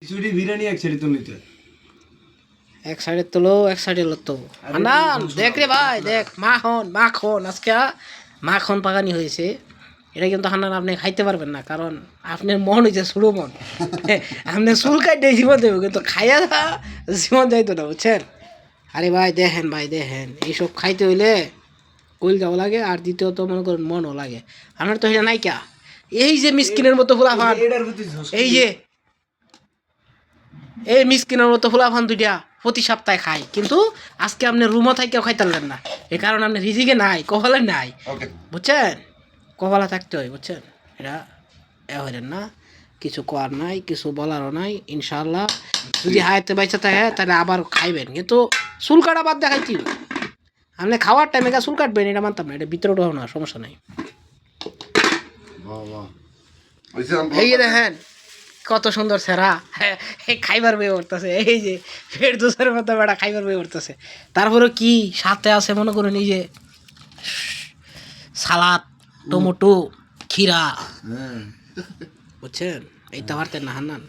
খিচুড়ি বিরিয়ানি এক সাইডে তো নিতে এক সাইডে তোলো এক সাইডে লতো না দেখ রে ভাই দেখ মাখন মাখন আজকে মাখন পাকানি হয়েছে এটা কিন্তু হান্নান আপনি খাইতে পারবেন না কারণ আপনার মন হয়েছে সুড়ো মন আপনি চুল কাটে জীবন দেবো কিন্তু খাইয়া জীবন যাইতো না বুঝছেন আরে ভাই দেখেন এইসব খাইতে হইলে কইল যাওয়া লাগে আর দ্বিতীয়ত মনে করেন মনও লাগে আপনার তো এটা নাই কা এই যে মিসকিনের মতো ফুলাফান এই মিসকিনের মতো ফুলাফান দুইটা প্রতি সপ্তাহে খাই কিন্তু আজকে আপনি রুমও থাকেও খাইতে পারলেন না এই কারণে আপনি রিজিকে নাই কপালে নাই বুঝছেন কপালে থাকতে হয় বুঝছেন এটা হইলেন না কিছু করার নাই কিছু বলারও নাই ইনশাআল্লাহ যদি হায়াতে বাইচা থাকে তাহলে আবার খাইবেন কিন্তু চুল কাটা বাদ দেখাইতে আপনি খাওয়ার টাইমে চুল কাটবেন এটা মানতাম না এটা ভিতরে ওঠাও না সমস্যা নাই এই যে দেখেন কত সুন্দর সেরা খাইবার বয়ে উঠতেছে এই যে ফের দুসের মতো বেড়া খাইবার বয়ে উঠতেছে তারপরে কি সাথে আছে মনে করুন এই যে সালাদ টমেটো খিরা বুঝছেন এইটা পারতেন না হান্নান